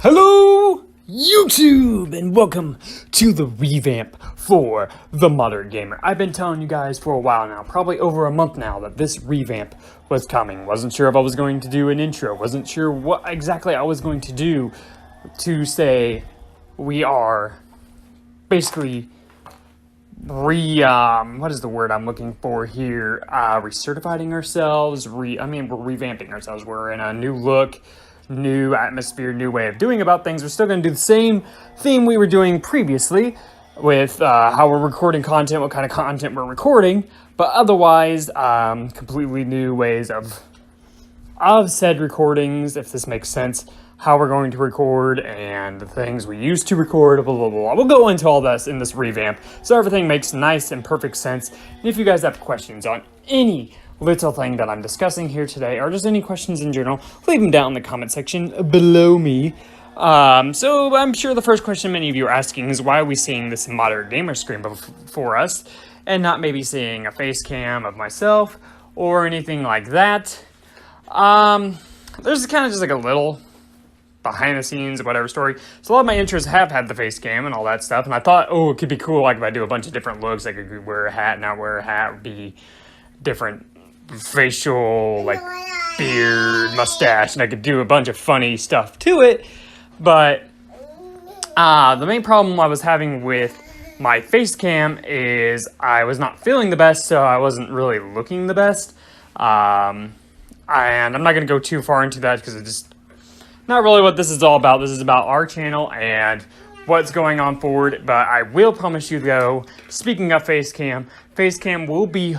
Hello, YouTube, and welcome to the revamp for the Modern Gamer. I've been telling you guys for a while now, probably over a month now, that this revamp was coming. Wasn't sure if I was going to do an intro. Wasn't sure what exactly I was going to do to say we are basically what is the word I'm looking for here? Recertifying ourselves. We're revamping ourselves. We're in a new look, new atmosphere, new way of doing about things. We're still going to do the same theme we were doing previously with how we're recording content, what kind of content we're recording, but otherwise completely new ways of said recordings, if this makes sense, how we're going to record and the things we used to record, blah, blah, blah. We'll go into all this in this revamp so everything makes nice and perfect sense. And if you guys have questions on any little thing that I'm discussing here today, or just any questions in general, leave them down in the comment section below me. So I'm sure the first question many of you are asking is, why are we seeing this Modern Gamer screen before us and not maybe seeing a face cam of myself or anything like that? There's kind of just like a little behind the scenes, whatever story. So a lot of my intros have had the face cam and all that stuff, and I thought, oh, it could be cool, like if I do a bunch of different looks, I could wear a hat, not wear a hat, be different facial, like beard, mustache, and I could do a bunch of funny stuff to it. But the main problem I was having with my face cam is I was not feeling the best, so I wasn't really looking the best. And I'm not going to go too far into that because it's just not really what this is all about. This is about our channel and what's going on forward. But I will promise you, though, speaking of face cam will be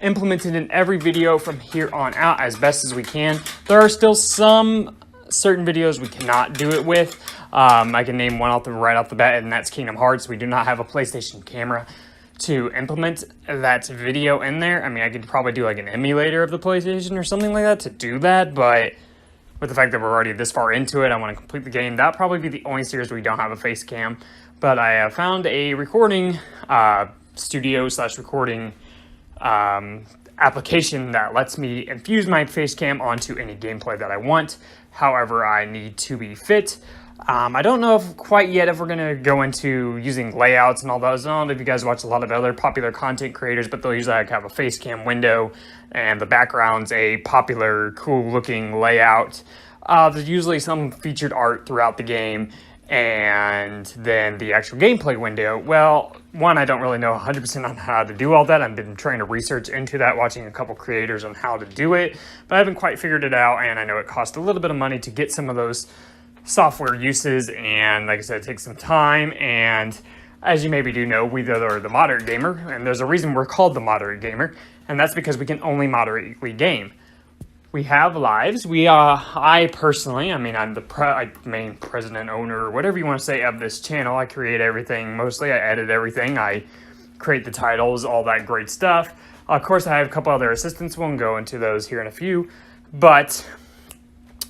implemented in every video from here on out as best as we can. There are still some certain videos we cannot do it with. I can name one right off the bat, and that's Kingdom Hearts. We do not have a PlayStation camera to implement that video in there. I mean, I could probably do like an emulator of the PlayStation or something like that to do that, but with the fact that we're already this far into it, I want to complete the game. That'll probably be the only series we don't have a face cam. But I have found a recording studio / recording application that lets me infuse my face cam onto any gameplay that I want. However, I need to be fit. I don't know quite yet if we're going to go into using layouts and all those. I don't know if you guys watch a lot of other popular content creators, but they'll usually have a face cam window and the background's a popular, cool looking layout. There's usually some featured art throughout the game, and then the actual gameplay window. Well, one, I don't really know 100% on how to do all that. I've been trying to research into that, watching a couple creators on how to do it, but I haven't quite figured it out, and I know it costs a little bit of money to get some of those software uses, and like I said, it takes some time. And as you maybe do know, we are the Modern Gamer, and there's a reason we're called the Modern Gamer, and that's because we can only moderately game. We have lives. I personally, I'm the main president, owner, whatever you want to say, of this channel. I create everything. Mostly I edit everything. I create the titles, all that great stuff. Of course, I have a couple other assistants. We'll go into those here in a few. But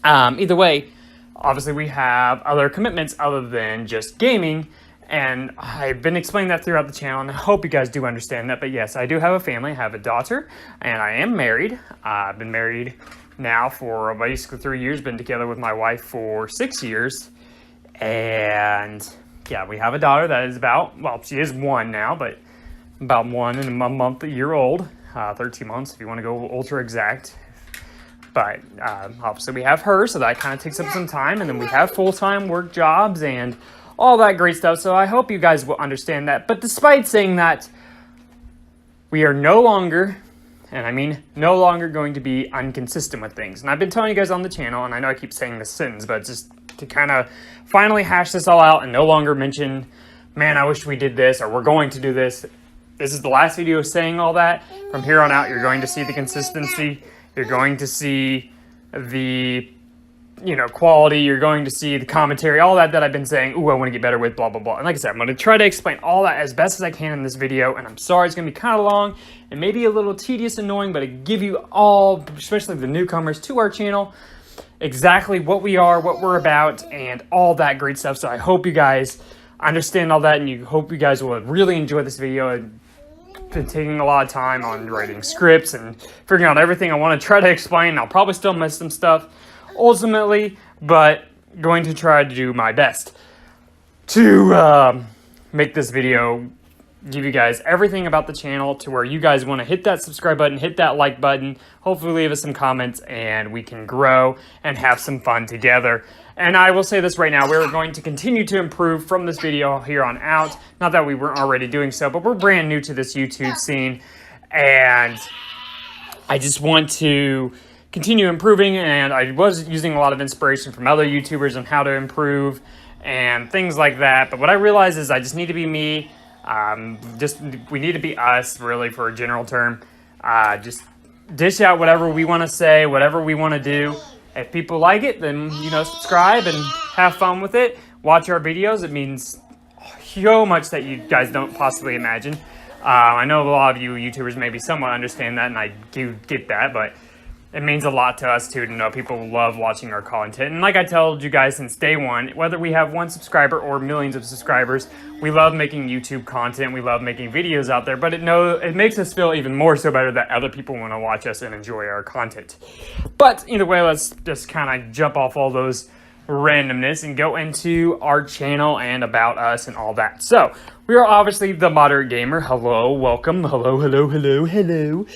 either way, obviously we have other commitments other than just gaming. And I've been explaining that throughout the channel, and I hope you guys do understand that. But yes, I do have a family. I have a daughter, and I am married. I've been married now for basically 3 years, been together with my wife for 6 years. And yeah, we have a daughter that is she is 1 now, but about 1 and a month, a year old, 13 months if you want to go ultra exact. But obviously we have her, so that kind of takes up some time. And then we have full-time work jobs and all that great stuff. So I hope you guys will understand that. But despite saying that, we are no longer, and I mean no longer, going to be inconsistent with things. And I've been telling you guys on the channel, and I know I keep saying this sentence, but just to kind of finally hash this all out and no longer mention, man, I wish we did this, or we're going to do this. This is the last video saying all that. From here on out, you're going to see the consistency. You're going to see the quality, you're going to see the commentary, all that I've been saying, ooh, I want to get better with, blah, blah, blah. And like I said, I'm going to try to explain all that as best as I can in this video, and I'm sorry it's going to be kind of long and maybe a little tedious, annoying, but I give you all, especially the newcomers to our channel, exactly what we are, what we're about, and all that great stuff. So I hope you guys understand all that, and you hope you guys will really enjoy this video. I've been taking a lot of time on writing scripts and figuring out everything I want to try to explain. I'll probably still miss some stuff ultimately, but going to try to do my best to make this video, give you guys everything about the channel to where you guys want to hit that subscribe button, hit that like button, hopefully leave us some comments, and we can grow and have some fun together. And I will say this right now, we're going to continue to improve from this video here on out. Not that we weren't already doing so, but we're brand new to this YouTube scene, and I just want to continue improving, and I was using a lot of inspiration from other YouTubers on how to improve and things like that. But what I realized is I just need to be me. We need to be us, really, for a general term. Just dish out whatever we want to say, whatever we want to do. If people like it, then, subscribe and have fun with it. Watch our videos. It means so much that you guys don't possibly imagine. I know a lot of you YouTubers maybe somewhat understand that, and I do get that, but it means a lot to us, too, to know people love watching our content. And like I told you guys since day one, whether we have 1 subscriber or millions of subscribers, we love making YouTube content. We love making videos out there, but it makes us feel even more so better that other people want to watch us and enjoy our content. But either way, let's just kind of jump off all those randomness and go into our channel and about us and all that. So we are obviously the Moderate Gamer. Hello, welcome. Hello, hello, hello, hello.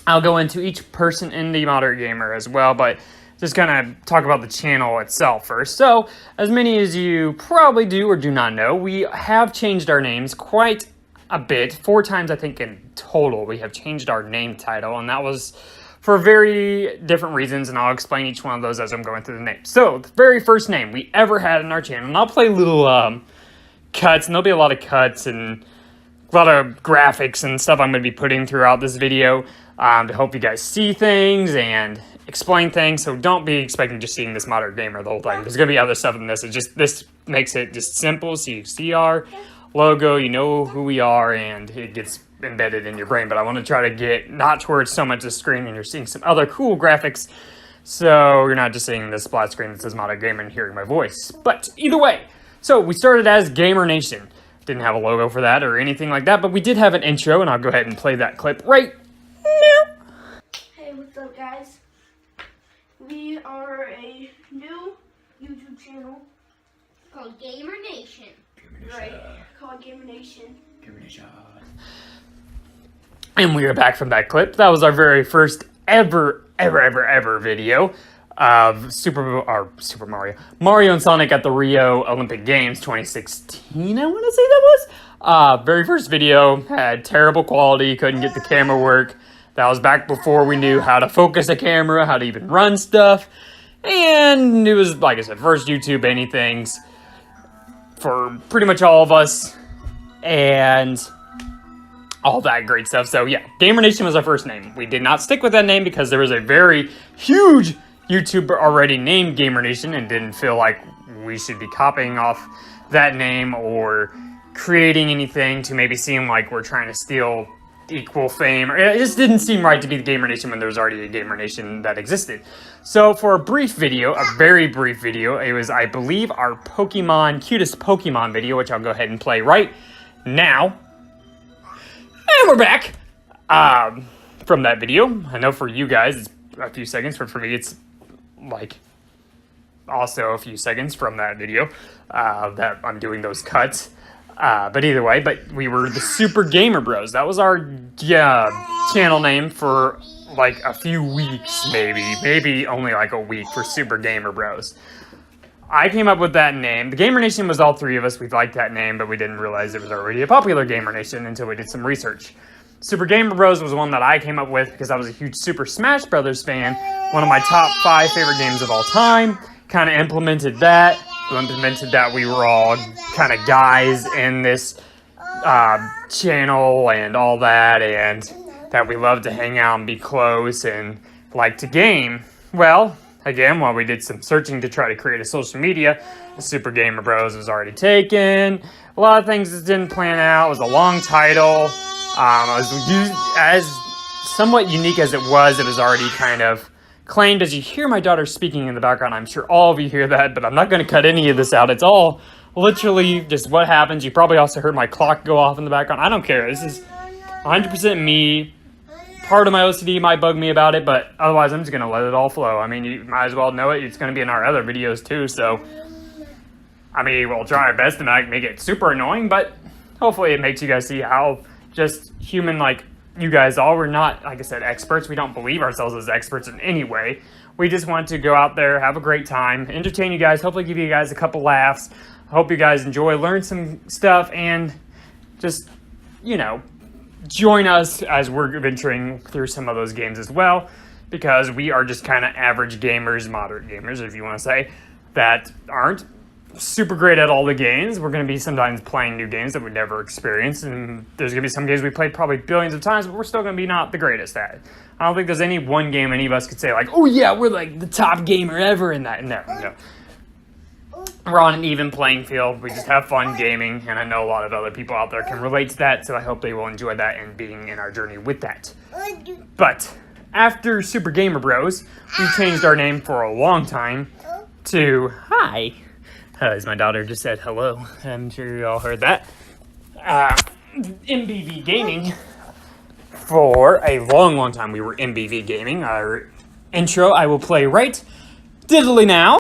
I'll go into each person in the Moderate Gamer as well, but just kind of talk about the channel itself first. So, as many as you probably do or do not know, we have changed our names quite a bit. 4 times, I think, in total, we have changed our name title, and that was for very different reasons, and I'll explain each one of those as I'm going through the names. So, the very first name we ever had in our channel, and I'll play little cuts, and there'll be a lot of cuts and a lot of graphics and stuff I'm going to be putting throughout this video to help you guys see things and explain things. So don't be expecting just seeing this Moderate Gamer the whole time. There's going to be other stuff in this. This makes it just simple, so you see our logo, you know who we are, and it gets embedded in your brain. But I want to try to get not towards so much the screen and you're seeing some other cool graphics, so you're not just seeing this splat screen that says Moderate Gamer and hearing my voice. But either way, so we started as Gamer Nation. Didn't have a logo for that or anything like that, but we did have an intro, and I'll go ahead and play that clip right now. Hey, what's up, guys? We are a new YouTube channel called Gamer Nation. Right, called Gamer Nation. Gamer Nation. And we are back from that clip. That was our very first ever video of Mario and Sonic at the Rio Olympic Games 2016, I want to say that was. Very first video, had terrible quality, couldn't get the camera work. That was back before we knew how to focus a camera, how to even run stuff. And it was, like I said, first YouTube anythings for pretty much all of us. And all that great stuff. So yeah, Gamer Nation was our first name. We did not stick with that name because there was a very huge YouTuber already named Gamer Nation and didn't feel like we should be copying off that name or creating anything to maybe seem like we're trying to steal equal fame. It just didn't seem right to be the Gamer Nation when there was already a Gamer Nation that existed. So for a brief video, a very brief video, it was, I believe, our cutest Pokemon video, which I'll go ahead and play right now. And we're back from that video. I know for you guys it's a few seconds, but for me it's like also a few seconds from that video that I'm doing those cuts. But either way, we were the Super Gamer Bros. That was our channel name for like a few weeks, maybe only like a week for Super Gamer Bros. I came up with that name. The Gamer Nation was all 3 of us. We liked that name, but we didn't realize it was already a popular Gamer Nation until we did some research. Super Gamer Bros was one that I came up with because I was a huge Super Smash Brothers fan. One of my top 5 favorite games of all time. Kind of implemented that. We were all kind of guys in this channel and all that, and that we loved to hang out and be close and like to game. Well, again, while we did some searching to try to create a social media, the Super Gamer Bros was already taken. A lot of things just didn't plan out. It was a long title. As somewhat unique as it was already kind of claimed. As you hear my daughter speaking in the background, I'm sure all of you hear that, but I'm not going to cut any of this out. It's all literally just what happens. You probably also heard my clock go off in the background. I don't care. This is 100% me part of my OCD might bug me about it, but otherwise I'm just going to let it all flow. I mean, you might as well know it. It's going to be in our other videos too, so I mean, we'll try our best to not make it super annoying, but hopefully it makes you guys see how just human like you guys are. We're not, like I said, experts. We don't believe ourselves as experts in any way. We just want to go out there, have a great time, entertain you guys, hopefully give you guys a couple laughs. I hope you guys enjoy, learn some stuff, and just, you know, join us as we're venturing through some of those games as well, because we are just kind of average gamers, moderate gamers, if you want to say, that aren't super great at all the games. We're going to be sometimes playing new games that we've never experienced, and there's going to be some games we played probably billions of times, but we're still going to be not the greatest at it. I don't think there's any one game any of us could say like, oh yeah, we're like the top gamer ever in that. No. We're on an even playing field. We just have fun gaming, and I know a lot of other people out there can relate to that, so I hope they will enjoy that and being in our journey with that. But after Super Gamer Bros, we changed our name for a long time to Hi. As my daughter just said hello. I'm sure you all heard that. MBV Gaming. For a long time, we were MBV Gaming. Our intro I will play right diddly now.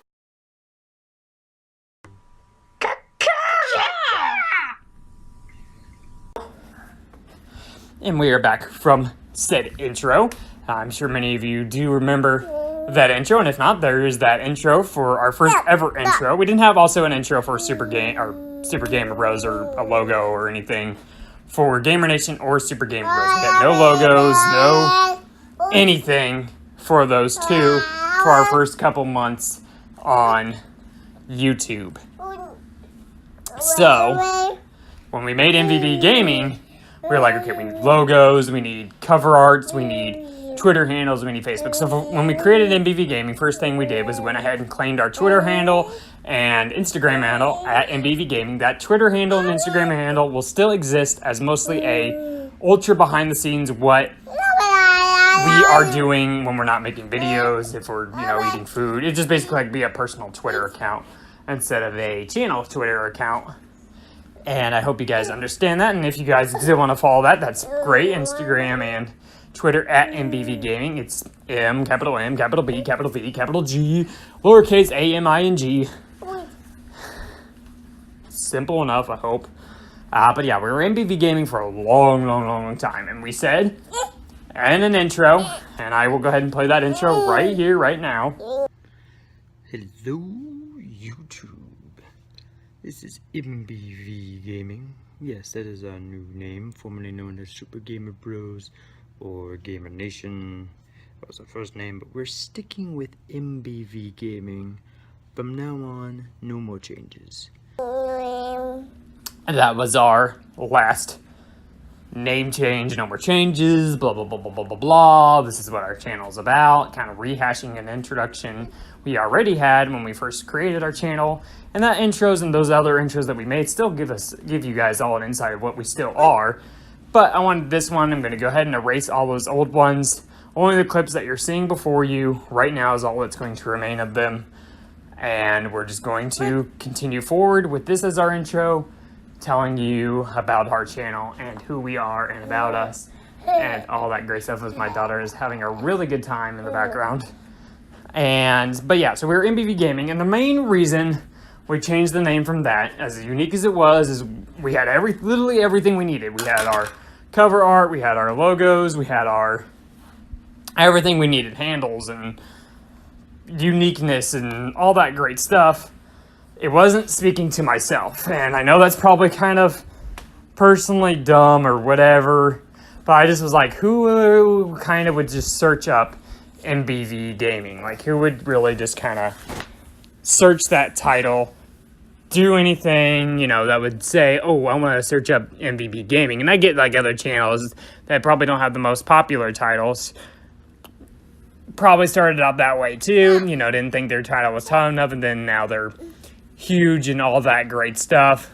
And we are back from said intro. I'm sure many of you do remember that intro, and if not, there is that intro for our first ever intro. We didn't have also an intro for Super Gamer Bros or a logo or anything for Gamer Nation or Super Gamer Bros. We had no logos, no anything for those two for our first couple months on YouTube. So when we made MVV Gaming, we were like, okay, we need logos, we need cover arts, we need Twitter handles, we need Facebook. So when we created MBV Gaming, first thing we did was went ahead and claimed our Twitter handle and Instagram handle at MBV Gaming. That Twitter handle and Instagram handle will still exist as mostly a ultra behind the scenes what we are doing when we're not making videos, if we're, you know, eating food. It just basically like be a personal Twitter account instead of a channel Twitter account. And I hope you guys understand that. And if you guys do want to follow that, that's great. Instagram and Twitter at MBV Gaming. It's M, capital M, capital B, capital V, capital G, lowercase a, M, I, N, G. Simple enough, I hope. But yeah, we were MBV Gaming for a long time. And we said, and an intro, and I will go ahead and play that intro right here, right now. Hello, YouTube. This is MBV Gaming. Yes, that is our new name, formerly known as Super Gamer Bros or Gamer Nation. That was our first name, but we're sticking with MBV Gaming. From now on, no more changes. And that was our last name change, no more changes, blah, blah, blah, blah, blah, blah, blah. This is what our channel's about, kind of rehashing an introduction we already had when we first created our channel. And that intros and those other intros that we made still give you guys all an insight of what we still are. But I wanted this one, I'm going to go ahead and erase all those old ones. Only the clips that you're seeing before you right now is all that's going to remain of them. And we're just going to continue forward with this as our intro, telling you about our channel and who we are and about us and all that great stuff, as my daughter is having a really good time in the background. But yeah, so we were MBV Gaming, and the main reason we changed the name from that, as unique as it was, is we had literally everything we needed. We had our cover art, we had our logos, we had our everything we needed, handles and uniqueness and all that great stuff. It wasn't speaking to myself, and I know that's probably kind of personally dumb or whatever, but I just was like, who kind of would just search up MBV Gaming? Like, who would really just kind of search that title, do anything, you know, that would say, oh, I want to search up MBV Gaming? And I get like other channels that probably don't have the most popular titles, probably started out that way too, you know, didn't think their title was tall enough, and then now they're huge and all that great stuff.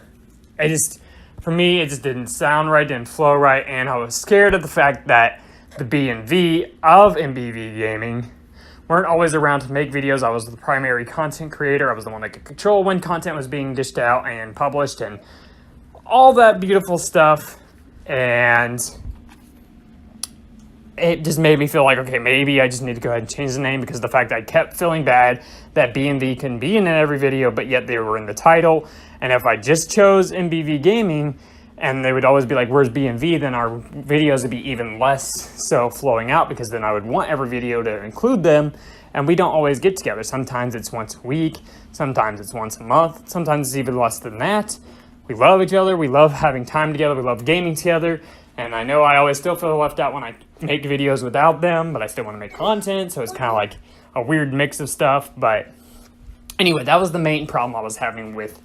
For me, it just didn't sound right, didn't flow right, and I was scared of the fact that the B and V of MBV Gaming weren't always around to make videos. I was the primary content creator. I was the one that could control when content was being dished out and published and all that beautiful stuff. And it just made me feel like, okay, maybe I just need to go ahead and change the name, because the fact that I kept feeling bad that B&V couldn't be in every video, but yet they were in the title. And if I just chose MBV Gaming, and they would always be like, where's B&V, then our videos would be even less so flowing out, because then I would want every video to include them, and we don't always get together. Sometimes it's once a week, sometimes it's once a month, sometimes it's even less than that. We love each other, we love having time together, we love gaming together, and I know I always still feel left out when I make videos without them, but I still want to make content, so it's kind of like a weird mix of stuff. But anyway, that was the main problem I was having with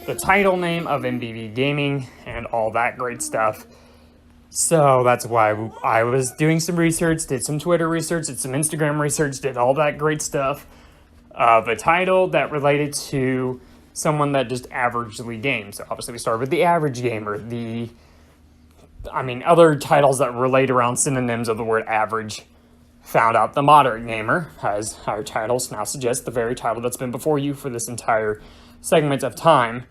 the title name of MBV Gaming and all that great stuff. So that's why I was doing some research, did some Twitter research, did some Instagram research, did all that great stuff of a title that related to someone that just averagely games. So obviously we started with the average gamer, other titles that relate around synonyms of the word average. Found out the moderate gamer, as our titles now suggest, the very title that's been before you for this entire segment of time.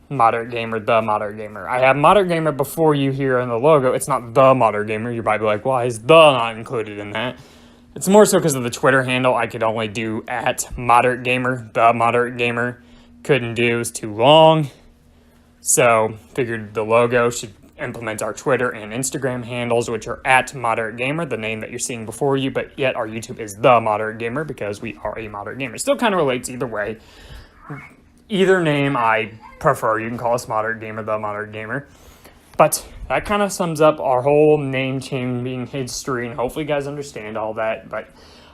Moderate gamer, the moderate gamer. I have moderate gamer before you here in the logo. It's not the moderate gamer. You're probably like, why is the not included in that? It's more so because of the Twitter handle. I could only do at moderate gamer. The moderate gamer couldn't do, it's too long. So figured the logo should implement our Twitter and Instagram handles, which are at moderate gamer, the name that you're seeing before you, but yet our YouTube is the moderate gamer because we are a moderate gamer. Still kind of relates either way. Either name I prefer. You can call us moderate gamer, the moderate gamer. But that kind of sums up our whole name changing history, and hopefully you guys understand all that. But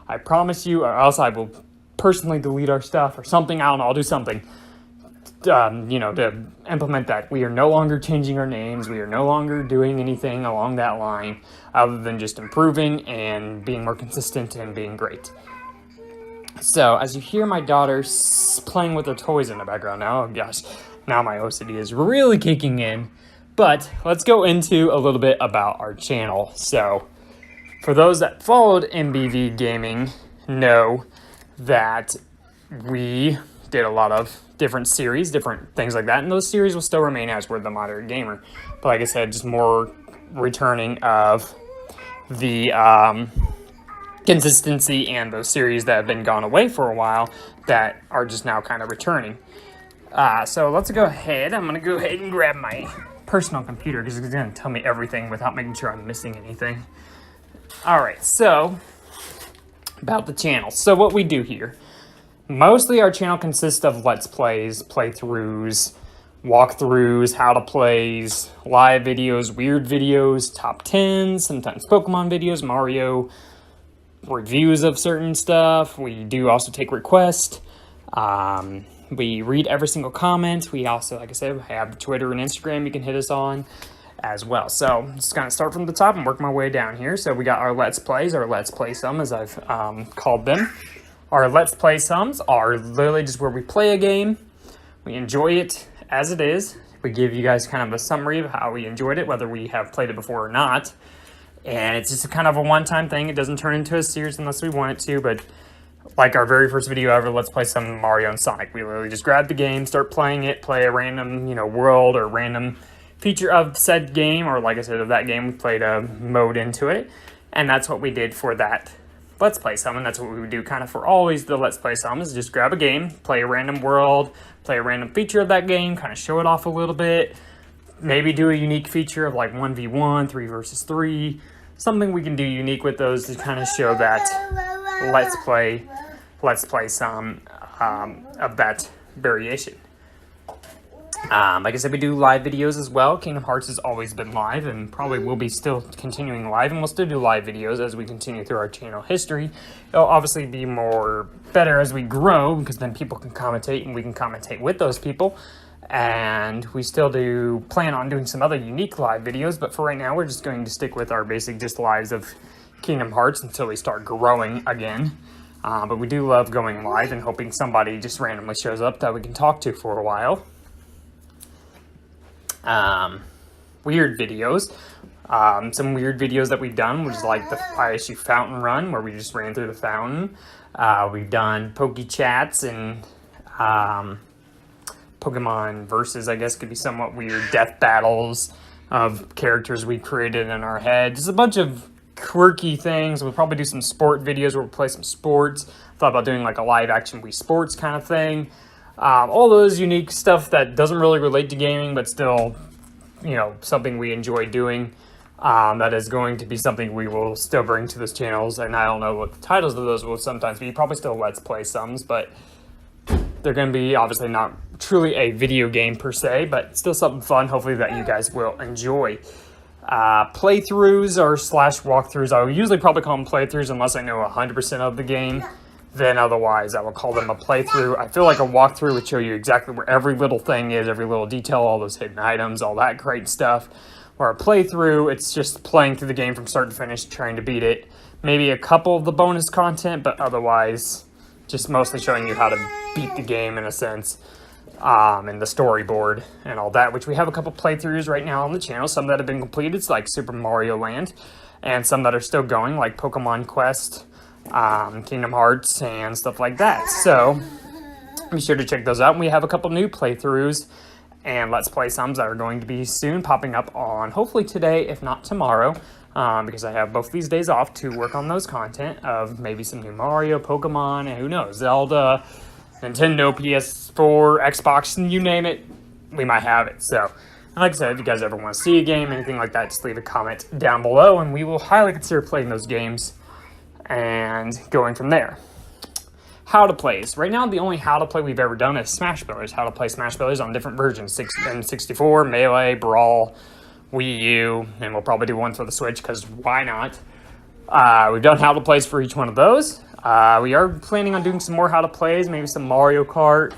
I promise you, or else I will personally delete our stuff or something. I don't know, I'll do something to implement that. We are no longer changing our names. We are no longer doing anything along that line other than just improving and being more consistent and being great. So as you hear my daughter playing with her toys in the background now, oh gosh, now my OCD is really kicking in. But let's go into a little bit about our channel. So for those that followed MBV Gaming know that we did a lot of different series, different things like that, and those series will still remain as we're the moderate gamer. But like I said, just more returning of the consistency and those series that have been gone away for a while that are just now kind of returning. So let's go ahead. I'm going to go ahead and grab my personal computer because it's going to tell me everything without making sure I'm missing anything. All right, so about the channel. So what we do here, mostly our channel consists of Let's Plays, playthroughs, walkthroughs, how to plays, live videos, weird videos, top 10s, sometimes Pokemon videos, Mario, reviews of certain stuff. We do also take requests. We read every single comment. We also, like I said, have Twitter and Instagram you can hit us on as well. So just kind of start from the top and work my way down here. So we got our Let's Plays, or Let's Play Some as I've called them. Our Let's Play Sums are literally just where we play a game. We enjoy it as it is. We give you guys kind of a summary of how we enjoyed it, whether we have played it before or not. And it's just kind of a one-time thing. It doesn't turn into a series unless we want it to, but like our very first video ever, Let's Play Some Mario and Sonic. We literally just grab the game, start playing it, play a random, world or random feature of said game, or like I said, of that game, we played a mode into it. And that's what we did for that Let's Play Some, and that's what we would do kind of for always the Let's Play Some, is just grab a game, play a random world, play a random feature of that game, kind of show it off a little bit, maybe do a unique feature of like 1v1, 3 versus 3, something we can do unique with those to kind of show that Let's Play Some of that variation. Like I said, we do live videos as well. Kingdom Hearts has always been live and probably will be still continuing live, and we'll still do live videos as we continue through our channel history. It'll obviously be better as we grow, because then people can commentate and we can commentate with those people. And we still do plan on doing some other unique live videos, but for right now we're just going to stick with our basic just lives of Kingdom Hearts until we start growing again. But we do love going live and hoping somebody just randomly shows up that we can talk to for a while. Weird videos. Some weird videos that we've done, which is like the ISU fountain run, where we just ran through the fountain. We've done Poke Chats and Pokemon Versus, I guess, could be somewhat weird. Death battles of characters we created in our head. Just a bunch of quirky things. We'll probably do some sport videos where we'll play some sports. Thought about doing like a live action Wii Sports kind of thing. All those unique stuff that doesn't really relate to gaming, but still, you know, something we enjoy doing. That is going to be something we will still bring to those channels, and I don't know what the titles of those will sometimes be. Probably still Let's Play sums, but they're going to be obviously not truly a video game per se, but still something fun, hopefully, that you guys will enjoy. Playthroughs or slash walkthroughs, I will usually probably call them playthroughs unless I know 100% of the game. Then otherwise, I will call them a playthrough. I feel like a walkthrough would show you exactly where every little thing is, every little detail, all those hidden items, all that great stuff. Or a playthrough, it's just playing through the game from start to finish, trying to beat it. Maybe a couple of the bonus content, but otherwise, just mostly showing you how to beat the game in a sense. And the storyboard and all that, which we have a couple playthroughs right now on the channel. Some that have been completed, like Super Mario Land, and some that are still going, like Pokemon Quest, Kingdom Hearts, and stuff like that. So, be sure to check those out. And we have a couple new playthroughs and Let's Play sums that are going to be soon popping up on hopefully today, if not tomorrow, because I have both these days off to work on those content of maybe some new Mario, Pokemon, and who knows, Zelda, Nintendo, PS4, Xbox, and you name it, we might have it. So, and like I said, if you guys ever want to see a game, anything like that, just leave a comment down below, and we will highly consider playing those games and going from there. How to plays. Right now, the only how to play we've ever done is Smash Brothers. How to play Smash Brothers on different versions, N64, Melee, Brawl, Wii U, and we'll probably do one for the Switch because why not? We've done how to plays for each one of those. We are planning on doing some more how to plays, maybe some Mario Kart,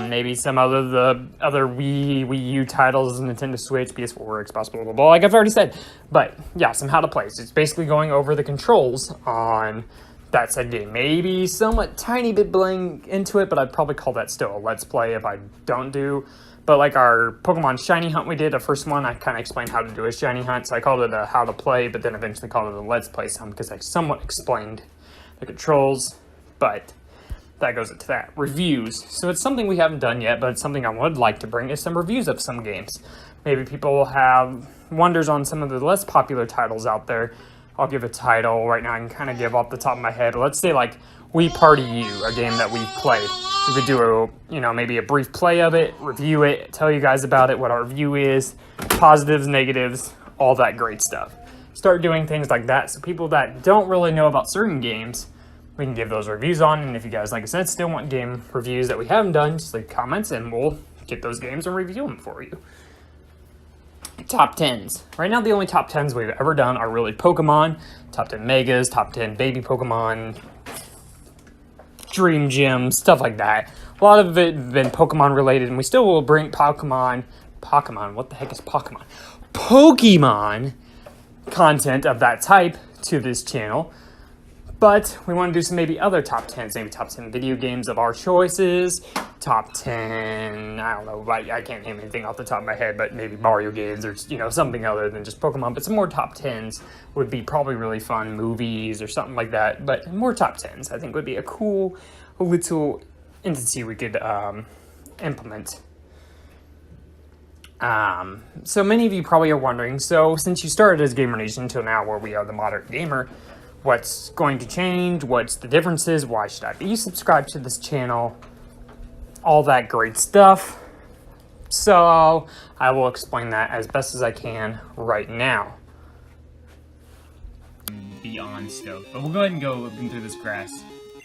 maybe some other Wii U titles, Nintendo Switch, PS4, Xbox, blah, blah, blah, like I've already said. But yeah, some how to plays. It's basically going over the controls on that said game. Maybe somewhat tiny bit bling into it, but I'd probably call that still a Let's Play if I don't do. But like our Pokemon Shiny Hunt we did, the first one, I kind of explained how to do a Shiny Hunt, so I called it a how to play, but then eventually called it a Let's Play some because I somewhat explained the controls, but that goes into that. Reviews. So it's something we haven't done yet, but it's something I would like to bring is some reviews of some games. Maybe people will have wonders on some of the less popular titles out there. I'll give a title right now. I can kind of give off the top of my head. Let's say like Wii Party U, a game that we've played. We could do maybe a brief play of it, review it, tell you guys about it, what our review is, positives, negatives, all that great stuff. Start doing things like that so people that don't really know about certain games, we can give those reviews on. And if you guys, like I said, still want game reviews that we haven't done, just leave comments and we'll get those games and review them for you. Top 10s. Right now, the only top 10s we've ever done are really Pokemon, top 10 Megas, top 10 Baby Pokemon, Dream Gym, stuff like that. A lot of it has been Pokemon related, and we still will bring Pokemon, what the heck is Pokemon? Pokemon content of that type to this channel. But we want to do some maybe other top 10s, maybe top 10 video games of our choices, top 10, I don't know, I can't name anything off the top of my head, but maybe Mario games or, something other than just Pokemon. But some more top 10s would be probably really fun, movies or something like that. But more top 10s, I think, would be a cool little entity we could implement. So many of you probably are wondering, so since you started as Gamer Nation until now where we are the Moderate Gamer, what's going to change? What's the differences? Why should I be subscribed to this channel? All that great stuff. So I will explain that as best as I can right now. Beyond stoked, but we'll go ahead and go looking through this grass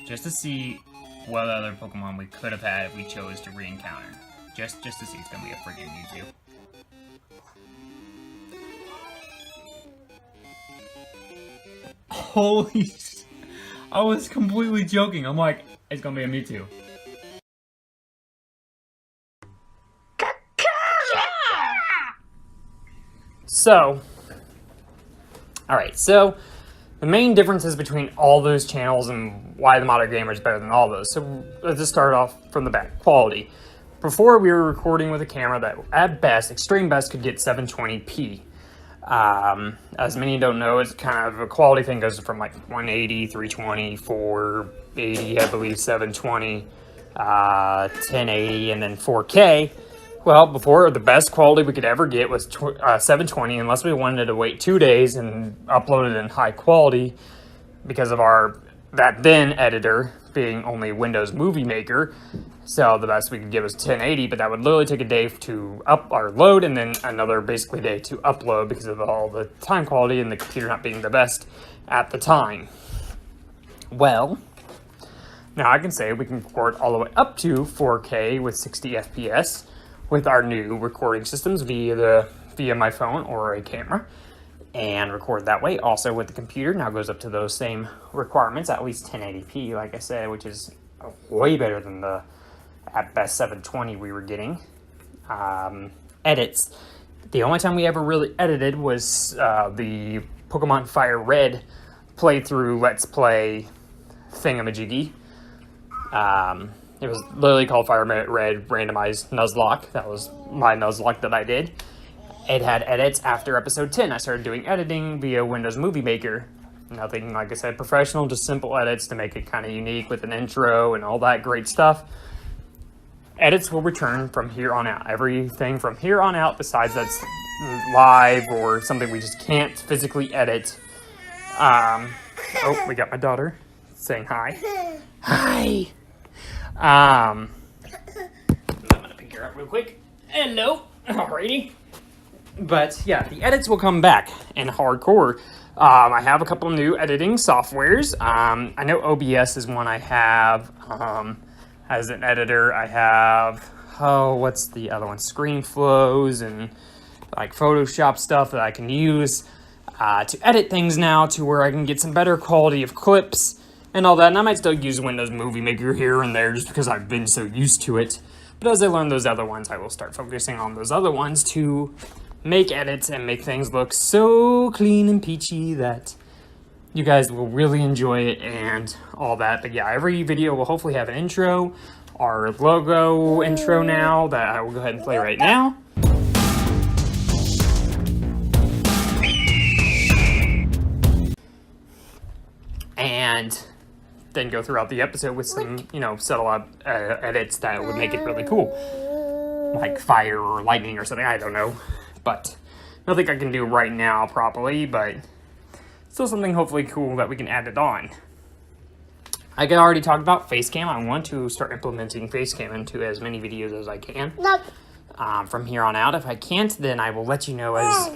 just to see what other Pokemon we could have had if we chose to re-encounter. Just to see. It's gonna be a freaking Mewtwo. Holy sh... I was completely joking. I'm like, it's gonna be a Mewtwo. So, alright, so the main differences between all those channels and why the Modern Gamer is better than all those. So let's just start off from the back. Quality. Before we were recording with a camera that at best, extreme best, could get 720p. As many don't know, it's kind of a quality thing, goes from like 180, 320, 480, I believe 720, 1080, and then 4K, Well, before, the best quality we could ever get was 720, unless we wanted to wait 2 days and upload it in high quality because of that then editor being only Windows Movie Maker. So the best we could get was 1080, but that would literally take a day to load, and then another basically day to upload because of all the time quality and the computer not being the best at the time. Well, now I can say we can record all the way up to 4K with 60 FPS with our new recording systems via my phone or a camera, and record that way. Also with the computer, now goes up to those same requirements, at least 1080p, like I said, which is way better than the at best 720 we were getting. Edits. The only time we ever really edited was the Pokemon Fire Red playthrough Let's Play thingamajiggy. It was literally called Fire Red Randomized Nuzlocke. That was my Nuzlocke that I did. It had edits after episode 10. I started doing editing via Windows Movie Maker. Nothing, like I said, professional, just simple edits to make it kind of unique with an intro and all that great stuff. Edits will return from here on out. Everything from here on out, besides that's live or something we just can't physically edit. Oh, we got my daughter saying hi. Hi. I'm gonna pick her up real quick. Hello. Alrighty. But yeah, the edits will come back in hardcore. I have a couple new editing softwares. I know OBS is one I have. As an editor, I have, what's the other one? ScreenFlows and like Photoshop stuff that I can use to edit things now to where I can get some better quality of clips and all that. And I might still use Windows Movie Maker here and there just because I've been so used to it. But as I learn those other ones, I will start focusing on those other ones to make edits and make things look so clean and peachy that you guys will really enjoy it and all that. But yeah, every video will hopefully have an intro, our logo intro now that I will go ahead and play right now. And then go throughout the episode with some, subtle edits that would make it really cool. Like fire or lightning or something, I don't know. But nothing I can do right now properly, but still something hopefully cool that we can add it on. I can already talk about Facecam. I want to start implementing Facecam into as many videos as I can. Nope. From here on out. If I can't, then I will let you know as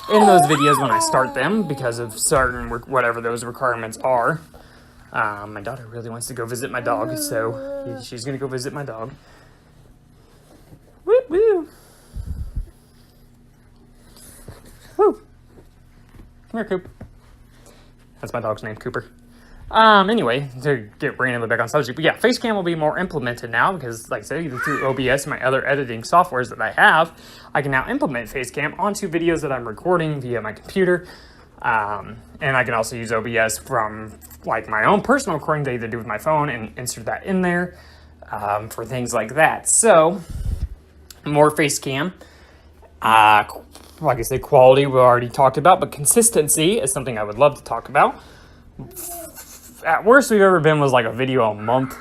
in those videos when I start them because of certain whatever those requirements are. My daughter really wants to go visit my dog, so she's gonna go visit my dog. Woo woo. Woo. Come here, Coop. That's my dog's name, Cooper. Anyway, to get randomly back on subject, but yeah, Facecam will be more implemented now because, like I said, either through OBS and my other editing softwares that I have, I can now implement Facecam onto videos that I'm recording via my computer. And I can also use OBS from, like, my own personal recording to either do with my phone and insert that in there for things like that. So, more Facecam. Like I said, quality we already talked about, but consistency is something I would love to talk about. At worst we've ever been was like a video a month.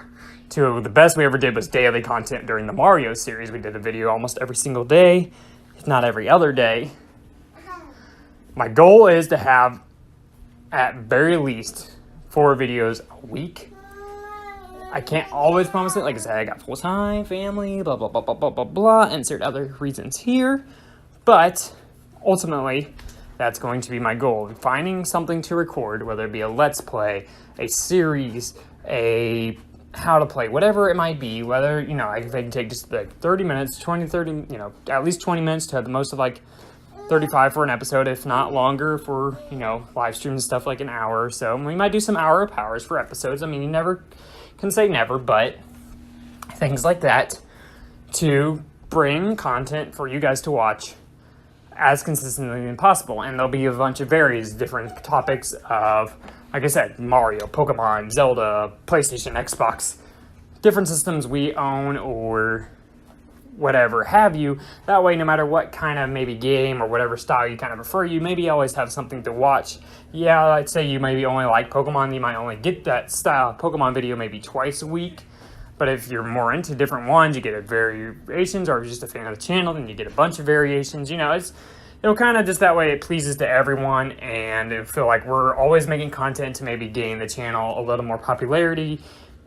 To the best we ever did was daily content during the Mario series. We did a video almost every single day, if not every other day. My goal is to have, at very least, 4 videos a week. I can't always promise it. Like I said, I got full-time, family, blah, blah, blah, blah, blah, blah, blah. Insert other reasons here. But ultimately, that's going to be my goal. Finding something to record, whether it be a Let's Play, a series, a how to play, whatever it might be, whether, I can take just like 30 minutes, 20, 30, at least 20 minutes to have the most of like 35 for an episode, if not longer for, live streams and stuff like an hour or so. We might do some hour of powers for episodes. I mean, you never can say never, but things like that to bring content for you guys to watch as consistently as possible. And there'll be a bunch of various different topics of, like I said, Mario, Pokemon, Zelda, PlayStation, Xbox, different systems we own or whatever have you. That way, no matter what kind of maybe game or whatever style you kind of prefer, you maybe always have something to watch. Yeah, I'd say you maybe only like Pokemon, you might only get that style of Pokemon video maybe twice a week. But if you're more into different ones, you get a variations, or if you're just a fan of the channel, then you get a bunch of variations. You know, it'll kind of just that way it pleases to everyone, and it'll feel like we're always making content to maybe gain the channel a little more popularity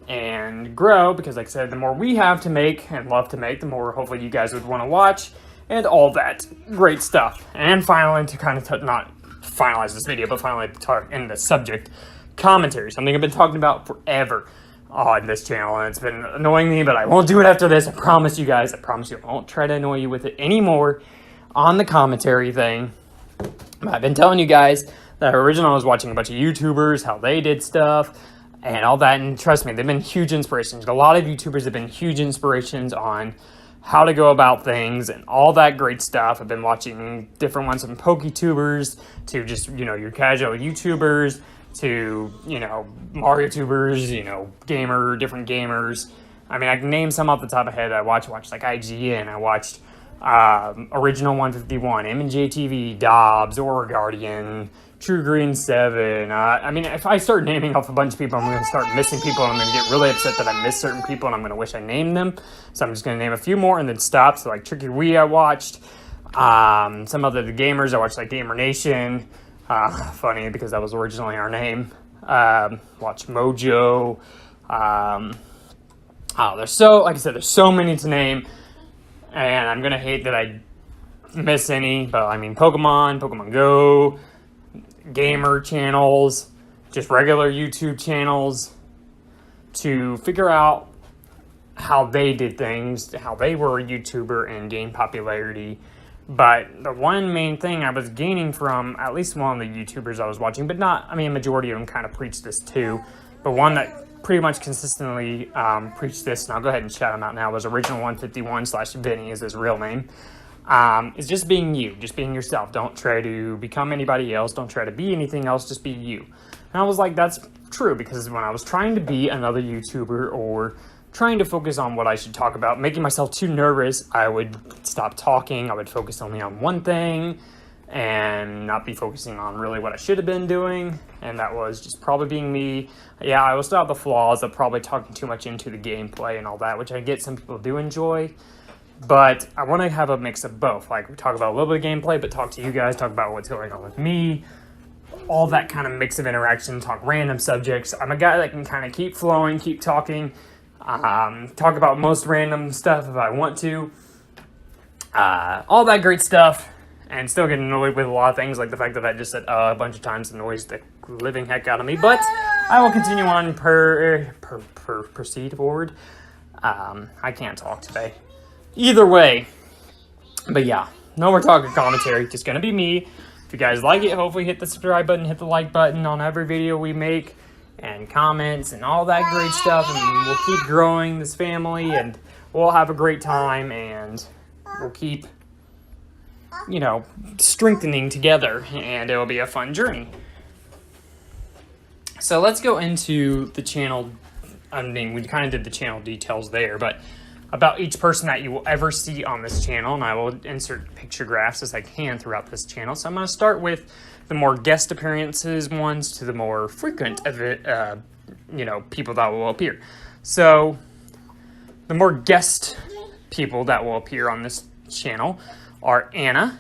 and grow, because like I said, the more we have to make and love to make, the more hopefully you guys would want to watch and all that great stuff. And finally, to kind of not finalize this video, but finally talk in the subject, commentary, something I've been talking about forever on this channel, and it's been annoying me, but I won't do it after this. I promise you guys. I promise you I won't try to annoy you with it anymore on the commentary thing. I've been telling you guys that originally I was watching a bunch of YouTubers, how they did stuff and all that, and trust me, they've been huge inspirations. A lot of YouTubers have been huge inspirations on how to go about things and all that great stuff. I've been watching different ones from PokeTubers to just, you know, your casual YouTubers to, you know, Mario tubers, you know, different gamers. I mean, I can name some off the top of my head. I watched like IGN, I watched Original 151, M&J TV, Dobbs, Guardian, True Green 7. I mean, if I start naming off a bunch of people, I'm going to start missing people, and I'm going to get really upset that I missed certain people, and I'm going to wish I named them. So I'm just going to name a few more and then stop. So like Tricky Wee I watched. Some of the gamers, I watched like Gamer Nation. Funny, because that was originally our name. Watch Mojo. There's so, like I said, there's so many to name, and I'm gonna hate that I miss any, but I mean Pokemon Go, gamer channels, just regular YouTube channels, to figure out how they did things, how they were a YouTuber and gained popularity. But the one main thing I was gaining from at least one of the YouTubers I was watching, but not, I mean, a majority of them kind of preach this too, but one that pretty much consistently preached this, and I'll go ahead and shout him out now, was Original 151 / Vinny is his real name, is just being you, just being yourself. Don't try to become anybody else. Don't try to be anything else. Just be you. And I was like, that's true, because when I was trying to be another YouTuber or trying to focus on what I should talk about, making myself too nervous, I would stop talking. I would focus only on one thing and not be focusing on really what I should have been doing. And that was just probably being me. Yeah, I will still have the flaws of probably talking too much into the gameplay and all that, which I get some people do enjoy. But I want to have a mix of both. Like, we talk about a little bit of gameplay, but talk to you guys, talk about what's going on with me, all that kind of mix of interaction, talk random subjects. I'm a guy that can kind of keep flowing, keep talking, talk about most random stuff if I want to, all that great stuff, and still get annoyed with a lot of things, like the fact that I just said a bunch of times annoys the living heck out of me. But I will continue on proceed forward. I can't talk today. Either way, but yeah, no more talking commentary, just gonna be me. If you guys like it, hopefully hit the subscribe button, hit the like button on every video we make, and comments and all that great stuff, and we'll keep growing this family, and we'll have a great time, and we'll keep, you know, strengthening together, and it'll be a fun journey. So let's go into the channel. I mean, we kind of did the channel details there, but about each person that you will ever see on this channel, and I will insert picture graphs as I can throughout this channel. So I'm going to start with the more guest appearances ones to the more frequent you know, people that will appear. So the more guest people that will appear on this channel are Anna.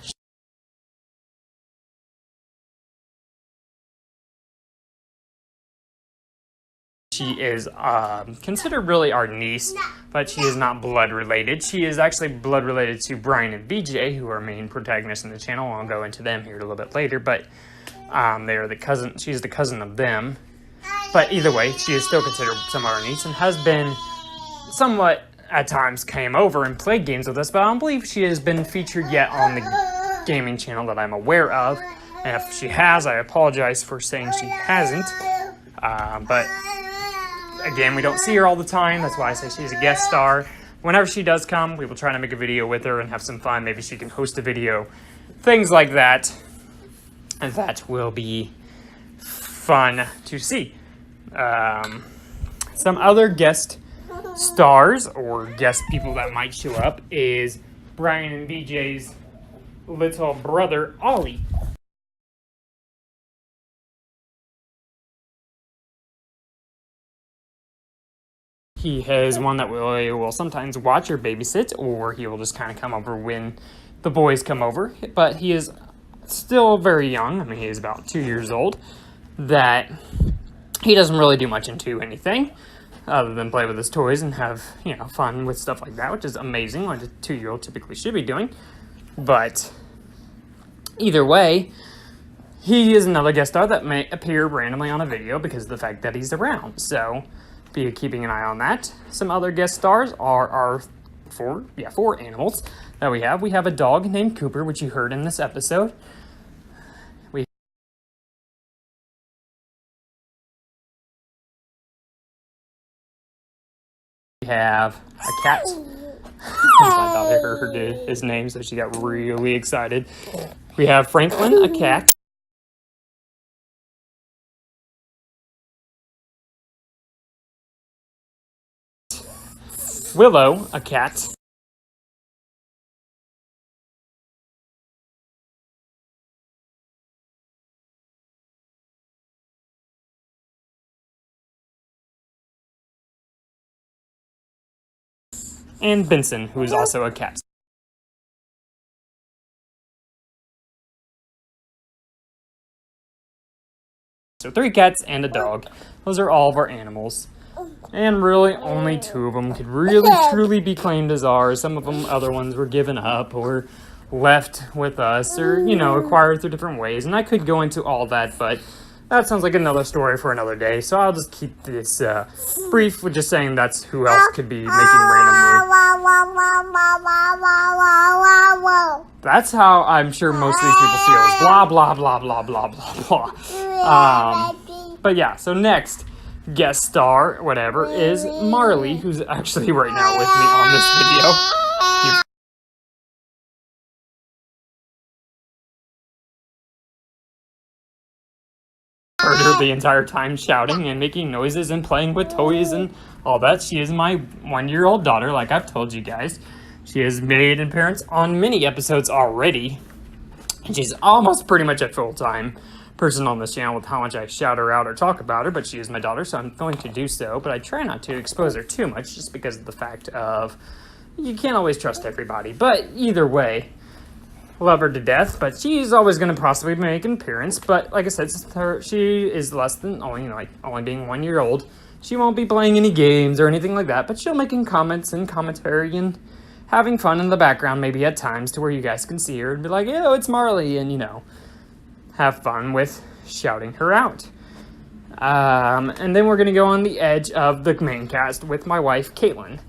She is considered really our niece, but she is not blood related. She is actually blood related to Brian and BJ, who are main protagonists in the channel. I'll go into them here a little bit later, but they are the cousin. She's the cousin of them. But either way, she is still considered some of our niece and has been somewhat at times came over and played games with us, but I don't believe she has been featured yet on the gaming channel that I'm aware of. And if she has, I apologize for saying she hasn't. But again, we don't see her all the time. That's why I say she's a guest star. Whenever she does come, we will try to make a video with her and have some fun. Maybe she can host a video. Things like that. And that will be fun to see. Some other guest stars or guest people that might show up is Brian and BJ's little brother, Ollie. He is one that will sometimes watch or babysit, or he will just kind of come over when the boys come over. But he is still very young. I mean, he is about 2 years old. That he doesn't really do much into anything other than play with his toys and have, fun with stuff like that, which is amazing, like a 2-year-old typically should be doing. But either way, he is another guest star that may appear randomly on a video because of the fact that he's around. So be keeping an eye on that. Some other guest stars are our four animals that we have. We have a dog named Cooper, which you heard in this episode. We have a cat. I thought I heard his name, so she got really excited. We have Franklin, a cat. Willow, a cat. And Benson, who is also a cat. So 3 cats and a dog. Those are all of our animals. And really, only 2 of them could really, truly be claimed as ours. Some of them, other ones were given up or left with us or, acquired through different ways. And I could go into all that, but that sounds like another story for another day. So I'll just keep this brief with just saying that's who else could be making randomly. That's how I'm sure most of these people feel is blah, blah, blah, blah, blah, blah, blah. But yeah, so next guest star, whatever, is Marley, who's actually right now with me on this video. You've heard her the entire time shouting and making noises and playing with toys and all that. She is my 1-year-old daughter, like I've told you guys. She has made an appearance on many episodes already, and she's almost pretty much a full-time person on this channel with how much I shout her out or talk about her, but she is my daughter, so I'm going to do so. But I try not to expose her too much just because of the fact of you can't always trust everybody. But either way, love her to death, but she's always going to possibly make an appearance. But like I said, she is less than only being 1 year old. She won't be playing any games or anything like that, but she'll making comments and commentary and having fun in the background maybe at times to where you guys can see her and be like, "Oh, it's Marley," and have fun with shouting her out. And then we're going to go on the edge of the main cast with my wife, Caitlin.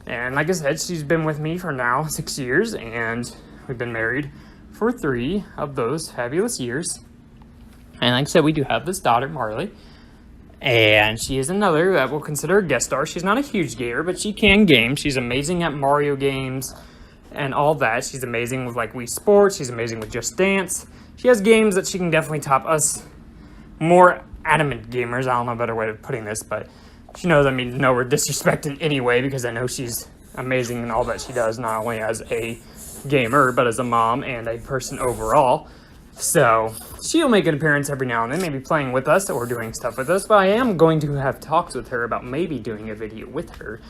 And like I said, she's been with me for now 6 years, and we've been married for 3 of those fabulous years. And like I said, we do have this daughter, Marley. And she is another that we'll consider a guest star. She's not a huge gamer, but she can game. She's amazing at Mario games and all that. She's amazing with Wii Sports. She's amazing with Just Dance. She has games that she can definitely top us more adamant gamers. I don't know a better way of putting this, but she knows I mean no disrespect in any way because I know she's amazing in all that she does, not only as a gamer, but as a mom and a person overall. So she'll make an appearance every now and then, maybe playing with us or doing stuff with us, but I am going to have talks with her about maybe doing a video with her,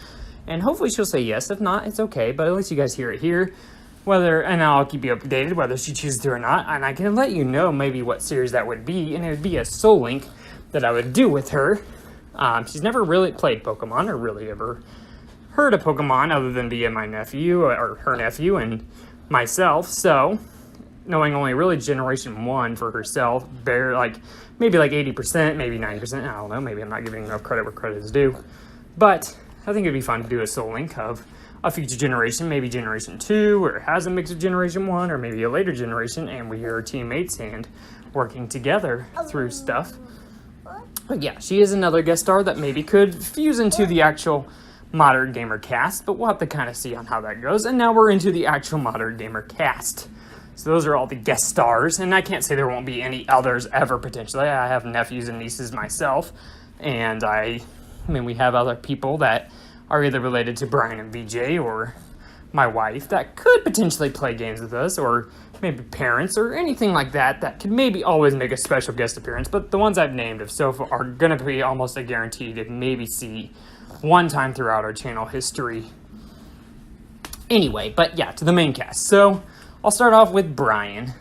and hopefully she'll say yes. If not, it's okay, but at least you guys hear it here, and I'll keep you updated whether she chooses to or not, and I can let you know maybe what series that would be, and it would be a Soul Link that I would do with her. She's never really played Pokemon or really ever heard of Pokemon other than via my nephew, or her nephew, and myself, so knowing only really Generation 1 for herself, maybe 80%, maybe 90%, I don't know, maybe I'm not giving enough credit where credit is due. But I think it'd be fun to do a Soul Link of a future generation, maybe Generation 2, or it has a mix of Generation 1, or maybe a later generation, and we are teammates and working together through stuff. But yeah, she is another guest star that maybe could fuse into the actual Modern Gamer cast, but we'll have to kind of see on how that goes. And now we're into the actual Modern Gamer cast. So those are all the guest stars, and I can't say there won't be any others ever potentially. I have nephews and nieces myself, and I mean we have other people that are either related to Brian and VJ or my wife that could potentially play games with us or maybe parents or anything like that that could maybe always make a special guest appearance. But the ones I've named of so far are going to be almost a guarantee to maybe see one time throughout our channel history. Anyway, but yeah, to the main cast. So I'll start off with Brian.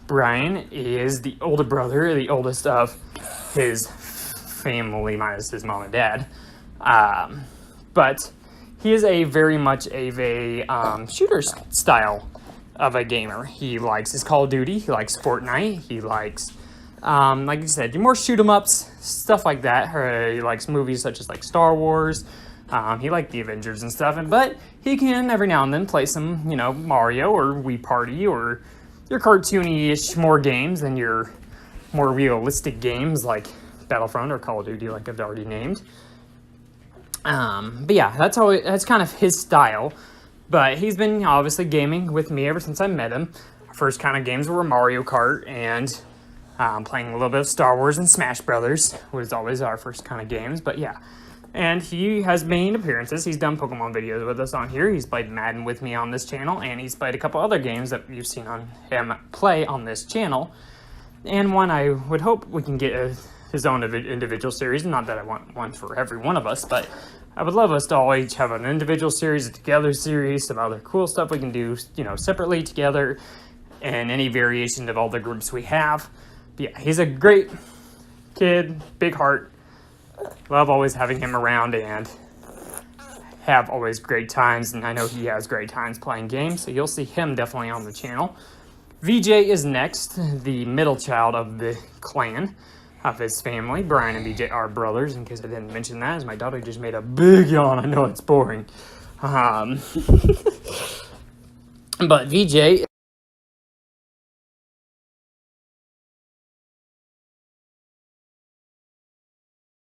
Brian is the older brother, the oldest of his family, minus his mom and dad. But he is a very much of a shooter style of a gamer. He likes his Call of Duty. He likes Fortnite. He likes, like you said, more shoot 'em ups, stuff like that. He likes movies such as like Star Wars. He liked the Avengers and stuff. But he can every now and then play some, Mario or Wii Party or your cartoony-ish more games than your more realistic games like Battlefront or Call of Duty, like I've already named. But yeah, that's kind of his style. But he's been obviously gaming with me ever since I met him. Our first kind of games were Mario Kart and playing a little bit of Star Wars and Smash Brothers was always our first kind of games. But yeah, and he has made appearances. He's done Pokemon videos with us on here. He's played Madden with me on this channel, and he's played a couple other games that you've seen on him play on this channel. And one I would hope we can get his own individual series. Not that I want one for every one of us, but I would love us to all each have an individual series, a together series, some other cool stuff we can do, separately together, and any variation of all the groups we have. But yeah, he's a great kid, big heart. Love always having him around and have always great times, and I know he has great times playing games, so you'll see him definitely on the channel. VJ is next, the middle child of the clan of his family. Brian and VJ are brothers, in case I didn't mention that, as my daughter just made a big yawn. I know it's boring. But VJ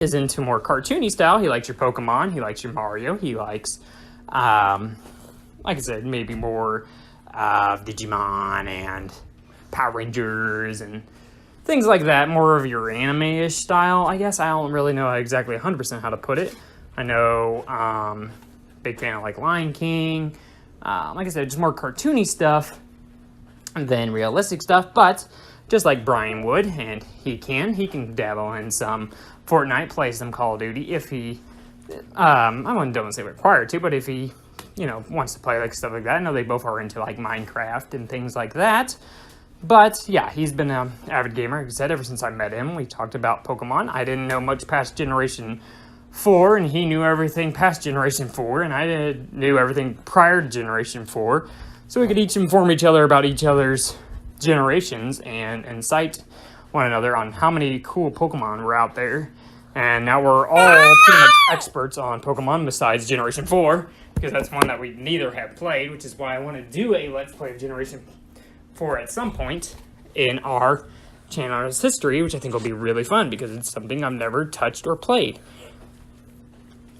is into more cartoony style. He likes your Pokemon, he likes your Mario, he likes, like I said, maybe more Digimon and Power Rangers and things like that. More of your anime-ish style, I guess. I don't really know exactly 100% how to put it. I know, big fan of like Lion King. Like I said, just more cartoony stuff than realistic stuff, but just like Brian would, and he can dabble in some Fortnite, play some Call of Duty if he, I don't say required to, but if he, wants to play like stuff like that. I know they both are into like Minecraft and things like that. But yeah, he's been an avid gamer, like I said, ever since I met him. We talked about Pokemon. I didn't know much past Generation 4, and he knew everything past Generation 4, and I knew everything prior to Generation 4. So we could each inform each other about each other's generations and incite one another on how many cool Pokemon were out there. And now we're all pretty much experts on Pokemon besides Generation 4, because that's one that we neither have played, which is why I want to do a Let's Play of Generation 4 at some point in our channel's history, which I think will be really fun because it's something I've never touched or played.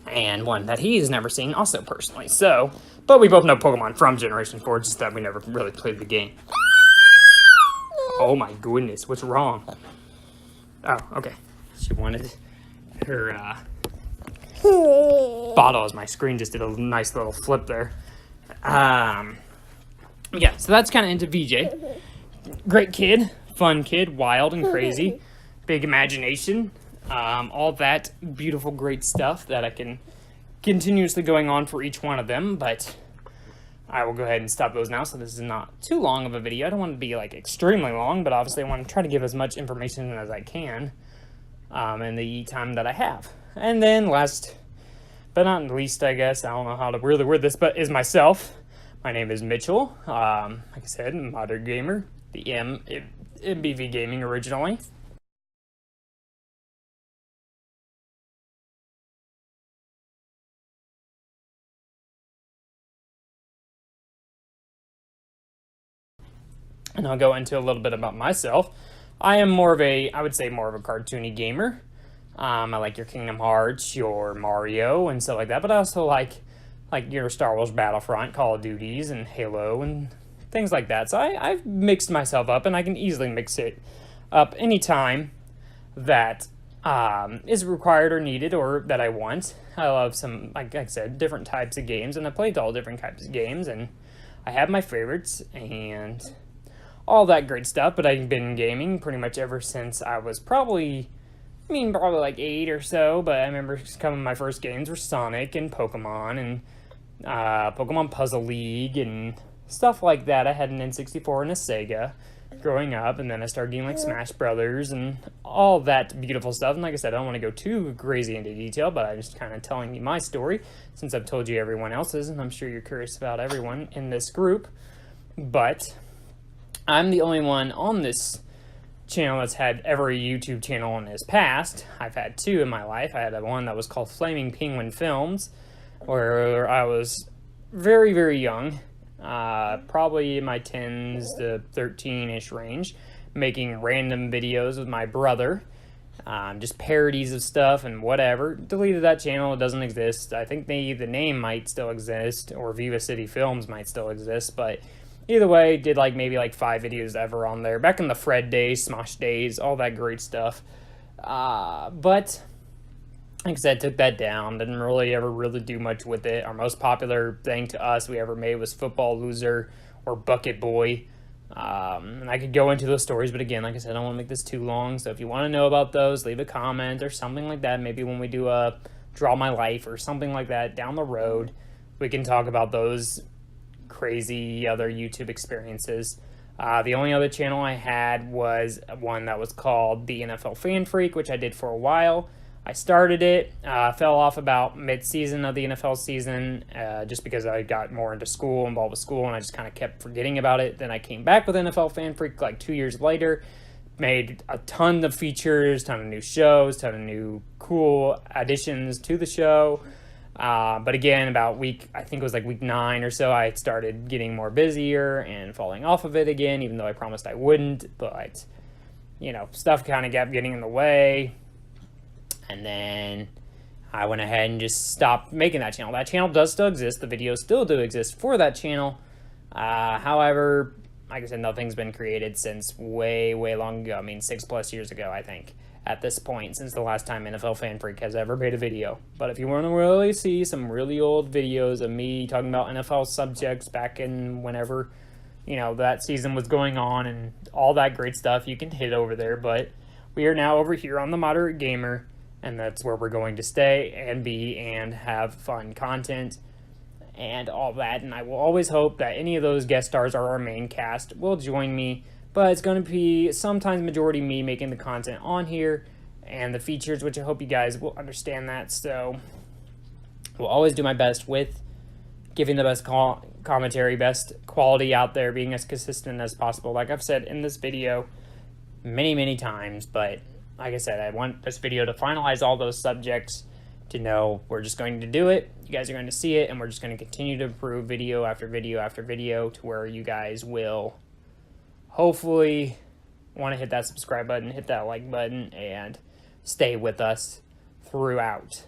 And one that he's never seen also personally. So, but we both know Pokemon from Generation 4, just that we never really played the game. Oh my goodness, what's wrong? Oh, okay. She wanted her bottle as my screen just did a nice little flip there. Yeah, so that's kind of into VJ. Great kid, fun kid, wild and crazy, big imagination, all that beautiful, great stuff that I can continuously going on for each one of them, but I will go ahead and stop those now, so this is not too long of a video. I don't want it to be like extremely long, but obviously I want to try to give as much information as I can in the time that I have. And then last but not least, I guess, I don't know how to really word this, but is myself. My name is Mitchell. Like I said, modern gamer, the MBV Gaming originally. And I'll go into a little bit about myself. I am more of a, I would say more of a cartoony gamer. I like your Kingdom Hearts, your Mario, and stuff like that. But I also like your Star Wars Battlefront, Call of Duties, and Halo, and things like that. So I've mixed myself up, and I can easily mix it up anytime that is required or needed or that I want. I love some, like I said, different types of games, and I played all different types of games, and I have my favorites and all that great stuff, but I've been gaming pretty much ever since I was probably like 8 or so, but I remember some of my first games were Sonic and Pokemon and Pokemon Puzzle League and stuff like that. I had an N64 and a Sega growing up, and then I started getting like Smash Brothers and all that beautiful stuff. And like I said, I don't want to go too crazy into detail, but I'm just kind of telling you my story since I've told you everyone else's, and I'm sure you're curious about everyone in this group. But I'm the only one on this channel that's had every YouTube channel in his past. I've had 2 in my life. I had one that was called Flaming Penguin Films, where I was very, very young, probably in my 10s to 13-ish range, making random videos with my brother, just parodies of stuff and whatever. Deleted that channel. It doesn't exist. I think the name might still exist, or Viva City Films might still exist, but either way, did maybe 5 videos ever on there. Back in the Fred days, Smosh days, all that great stuff. But like I said, took that down. Didn't really ever do much with it. Our most popular thing to us we ever made was Football Loser or Bucket Boy. And I could go into those stories, but again, like I said, I don't want to make this too long. So if you want to know about those, leave a comment or something like that. Maybe when we do a Draw My Life or something like that down the road, we can talk about those crazy other YouTube experiences. The only other channel I had was one that was called the NFL Fan Freak, which I did for a while. I started it, fell off about mid-season of the NFL season, just because I got more into school, involved with school, and I just kind of kept forgetting about it. Then I came back with NFL Fan Freak 2 years later, made a ton of features, ton of new shows, ton of new cool additions to the show. But again, about I think it was week 9 or so, I started getting more busier and falling off of it again, even though I promised I wouldn't. But, stuff kind of kept getting in the way. And then I went ahead and just stopped making that channel. That channel does still exist. The videos still do exist for that channel. However, like I said, nothing's been created since way, way long ago. 6+ years ago, I think, at this point, since the last time NFL Fan Freak has ever made a video. But if you want to really see some really old videos of me talking about NFL subjects back in whenever, that season was going on and all that great stuff, you can hit over there. But we are now over here on the Moderate Gamer, and that's where we're going to stay and be and have fun content and all that. And I will always hope that any of those guest stars or our main cast will join me, but it's going to be sometimes majority me making the content on here and the features, which I hope you guys will understand that. So we'll always do my best with giving the best commentary, best quality out there, being as consistent as possible, like I've said in this video many, many times. But like I said, I want this video to finalize all those subjects, to know we're just going to do it. You guys are going to see it, and we're just going to continue to improve video after video after video to where you guys will hopefully want to hit that subscribe button, hit that like button, and stay with us throughout.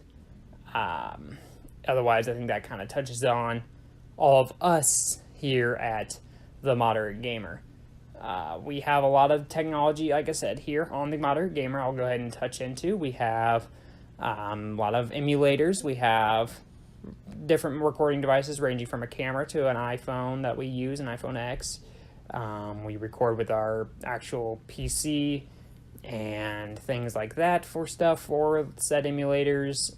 Otherwise, I think that kind of touches on all of us here at The Moderate Gamer. We have a lot of technology, like I said, here on The Moderate Gamer. I'll go ahead and touch into. We have a lot of emulators. We have different recording devices ranging from a camera to an iPhone that we use, an iPhone X. We record with our actual PC and things like that for stuff for said emulators,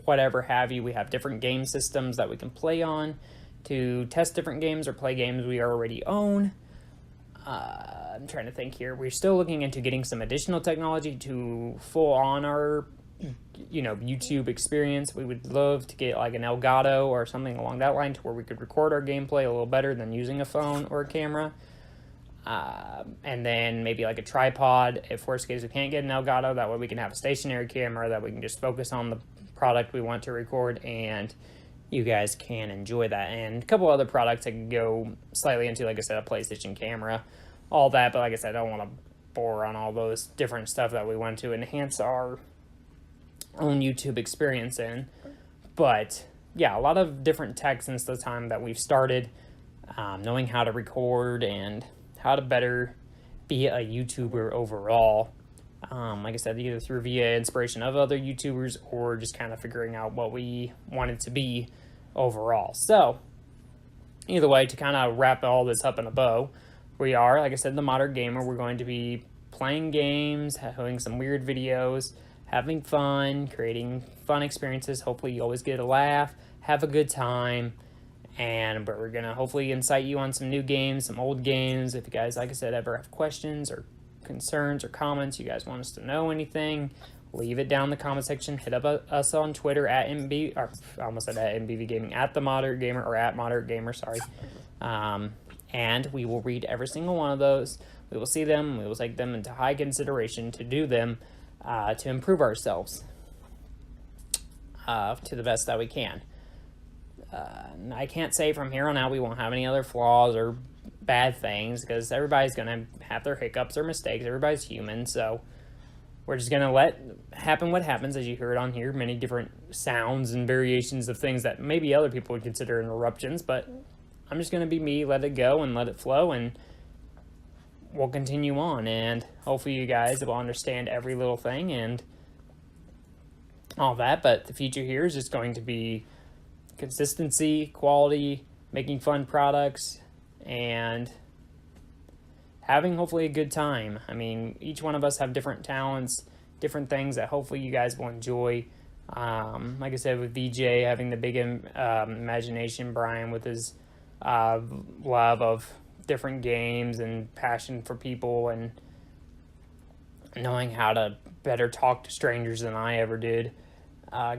whatever have you. We have different game systems that we can play on to test different games or play games we already own. I'm trying to think here. We're still looking into getting some additional technology to full on our YouTube experience. We would love to get an Elgato or something along that line, to where we could record our gameplay a little better than using a phone or a camera. And then maybe a tripod. If worst case we can't get an Elgato, that way we can have a stationary camera that we can just focus on the product we want to record, and you guys can enjoy that. And a couple other products I could go slightly into, like I said, a PlayStation camera, all that. But like I said, I don't want to bore on all those different stuff that we want to enhance our own YouTube experience in. But yeah, a lot of different tech since the time that we've started, knowing how to record and how to better be a YouTuber overall. Like I said, either through via inspiration of other YouTubers or just kind of figuring out what we want it to be overall. So, either way, to kind of wrap all this up in a bow, we are, like I said, the Modern Gamer. We're going to be playing games, having some weird videos, having fun, creating fun experiences. Hopefully you always get a laugh, have a good time, but we're going to hopefully incite you on some new games, some old games. If you guys, like I said, ever have questions or concerns or comments, you guys want us to know anything, leave it down in the comment section. Hit up us on Twitter at MB, or I almost said at MBV Gaming, at the Moderate Gamer, or at Moderate Gamer, sorry. And we will read every single one of those. We will see them. We will take them into high consideration to do them to improve ourselves to the best that we can. I can't say from here on out we won't have any other flaws or bad things, because everybody's going to have their hiccups or mistakes. Everybody's human, so we're just going to let happen what happens. As you heard on here, many different sounds and variations of things that maybe other people would consider interruptions, but I'm just going to be me, let it go and let it flow, and we'll continue on, and hopefully you guys will understand every little thing and all that. But the future here is just going to be consistency, quality, making fun products, and having hopefully a good time. I mean, each one of us have different talents, different things that hopefully you guys will enjoy. Like I said, with VJ having the big imagination, Brian with his love of different games and passion for people and knowing how to better talk to strangers than I ever did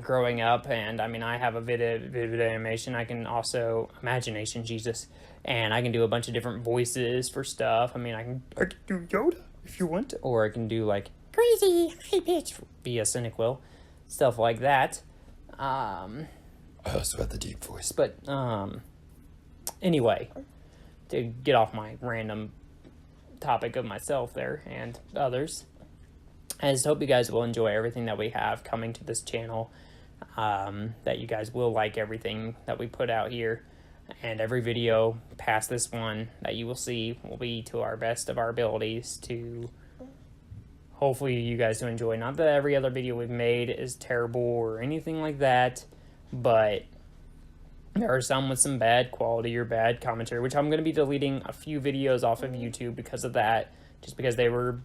growing up. And I mean, I have a vivid animation. I can also imagination, Jesus, and I can do a bunch of different voices for stuff. I mean, I can do Yoda if you want, or I can do like crazy high pitch via Cynic Will, stuff like that. I also have the deep voice, but anyway, to get off my random topic of myself there and others, I just hope you guys will enjoy everything that we have coming to this channel, that you guys will like everything that we put out here, and every video past this one that you will see will be to our best of our abilities to hopefully you guys to enjoy. Not that every other video we've made is terrible or anything like that, but there are some with some bad quality or bad commentary, which I'm going to be deleting a few videos off of YouTube because of that, just because they were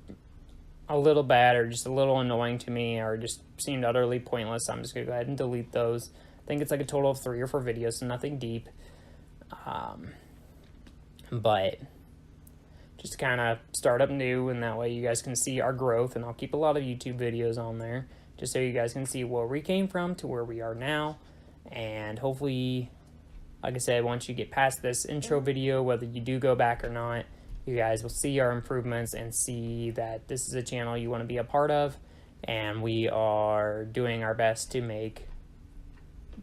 a little bad or just a little annoying to me or just seemed utterly pointless. I'm just going to go ahead and delete those. I think it's like a total of 3 or 4 videos, so nothing deep. But just to kind of start up new, and that way you guys can see our growth, and I'll keep a lot of YouTube videos on there just so you guys can see where we came from to where we are now. And hopefully, like I said, once you get past this intro video, whether you do go back or not, you guys will see our improvements and see that this is a channel you want to be a part of, and we are doing our best to make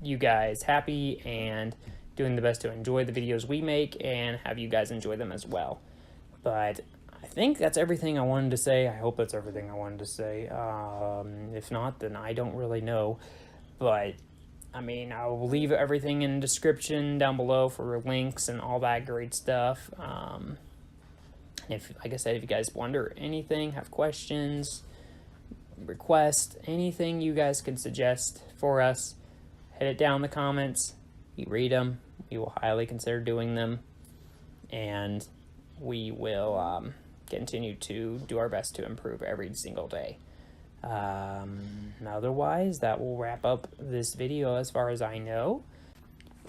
you guys happy and doing the best to enjoy the videos we make and have you guys enjoy them as well. But I think that's everything I wanted to say. I hope that's everything I wanted to say. If not, then I don't really know. But I mean, I'll leave everything in the description down below for links and all that great stuff. If, like I said, if you guys wonder anything, have questions, request, anything you guys could suggest for us, hit it down in the comments. We read them. We will highly consider doing them. And we will continue to do our best to improve every single day. Otherwise, that will wrap up this video as far as I know.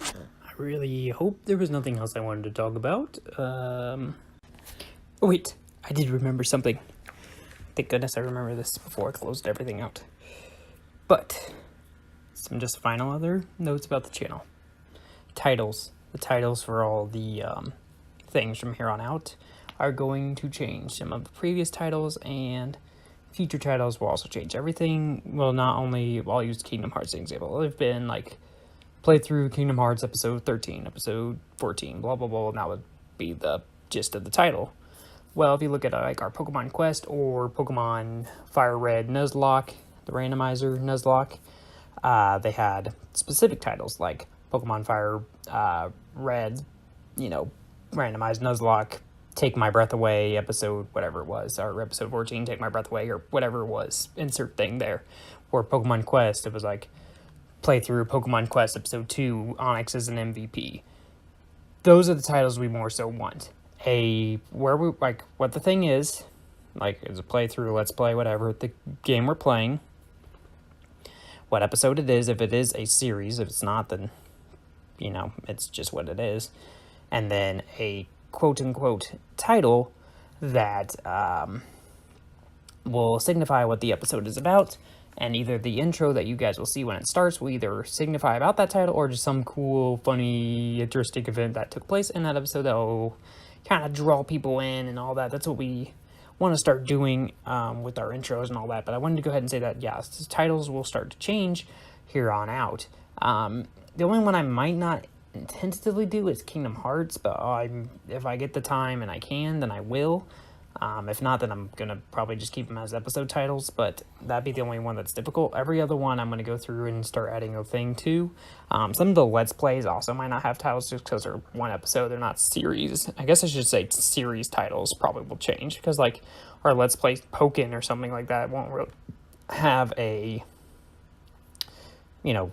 I really hope there was nothing else I wanted to talk about. Oh wait, I did remember something. Thank goodness I remember this before I closed everything out. But some just final other notes about the channel. Titles. The titles for all the things from here on out are going to change. Some of the previous titles and future titles will also change. Everything will not only, I'll use Kingdom Hearts as an example. They've been like playthrough Kingdom Hearts episode 13, episode 14, blah blah blah, and that would be the gist of the title. Well, if you look at like our Pokemon Quest or Pokemon Fire Red Nuzlocke, the randomizer Nuzlocke, they had specific titles like Pokemon Fire Red, randomized Nuzlocke Take My Breath Away episode, whatever it was, or episode 14, Take My Breath Away, or whatever it was, insert thing there. Or Pokemon Quest, it was like, play through Pokemon Quest episode 2, Onyx is an MVP. Those are the titles we more so want. What the thing is, like, is a playthrough, let's play, whatever, the game we're playing, what episode it is, if it is a series, if it's not, then, it's just what it is. And then a quote-unquote title that will signify what the episode is about, and either the intro that you guys will see when it starts will either signify about that title or just some cool, funny, interesting event that took place in that episode that will kind of draw people in and all that. That's what we want to start doing with our intros and all that. But I wanted to go ahead and say that, the titles will start to change here on out. The only one I might not tentatively do is Kingdom Hearts, but if I get the time and I can, then I will. If not, then I'm going to probably just keep them as episode titles, but that'd be the only one that's difficult. Every other one I'm going to go through and start adding a thing to. Some of the Let's Plays also might not have titles just because they're one episode, they're not series. I guess I should say series titles probably will change, because like our Let's Play Pokken or something like that won't really have a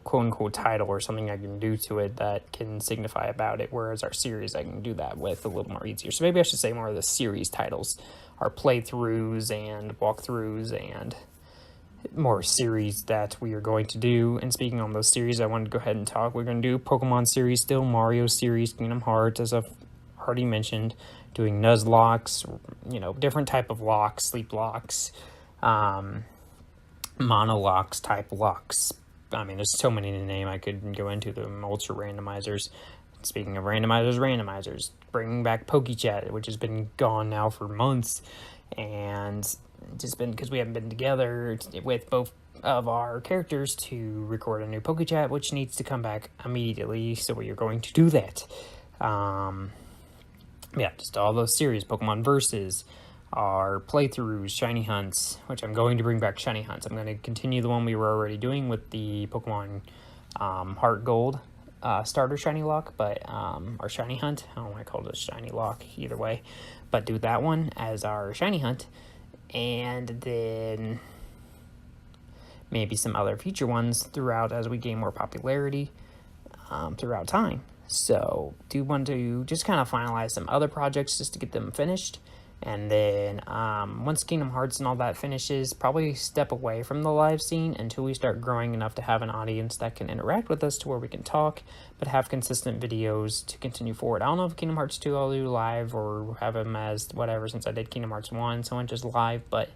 quote-unquote title or something I can do to it that can signify about it, whereas our series I can do that with a little more easier. So maybe I should say more of the series titles, our playthroughs and walkthroughs and more series that we are going to do. And speaking on those series, I wanted to go ahead and talk. We're going to do Pokemon series still, Mario series, Kingdom Hearts, as I've already mentioned, doing Nuzlocks, different type of locks, sleep locks, monolocks type locks. I mean, there's so many to name. I could go into them. Ultra randomizers. Speaking of randomizers, bringing back PokeChat, which has been gone now for months, and just been because we haven't been together with both of our characters to record a new PokeChat, which needs to come back immediately. So we are going to do that. Just all those series, Pokemon Versus, our playthroughs, shiny hunts, which I'm going to bring back shiny hunts. I'm going to continue the one we were already doing with the Pokemon Heart Gold starter shiny lock, but our shiny hunt, I don't want to call it a shiny lock either way, but do that one as our shiny hunt, and then maybe some other future ones throughout as we gain more popularity throughout time. So do want to just kind of finalize some other projects just to get them finished. And then once Kingdom Hearts and all that finishes, probably step away from the live scene until we start growing enough to have an audience that can interact with us to where we can talk, but have consistent videos to continue forward. I don't know if Kingdom Hearts 2 I'll do live or have them as whatever, since I did Kingdom Hearts 1, so I'm just live, but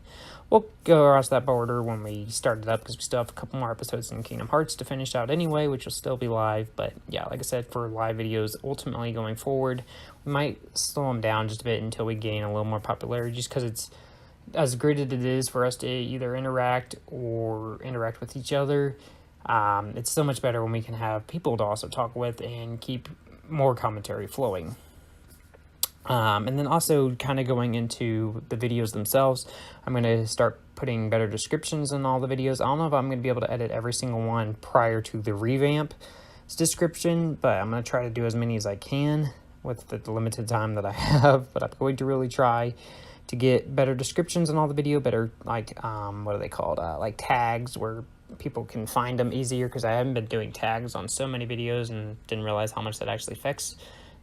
we'll go across that border when we start it up, because we still have a couple more episodes in Kingdom Hearts to finish out anyway, which will still be live. But yeah, like I said, for live videos ultimately going forward, we might slow them down just a bit until we gain a little more popularity, just because it's as great as it is for us to either interact with each other. It's so much better when we can have people to also talk with and keep more commentary flowing. And then also kind of going into the videos themselves, I'm going to start putting better descriptions in all the videos. I don't know if I'm going to be able to edit every single one prior to the Revamp description, but I'm going to try to do as many as I can with the limited time that I have. But I'm going to really try to get better descriptions in all the video, better like what are they called, like tags, where people can find them easier, because I haven't been doing tags on so many videos and didn't realize how much that actually affects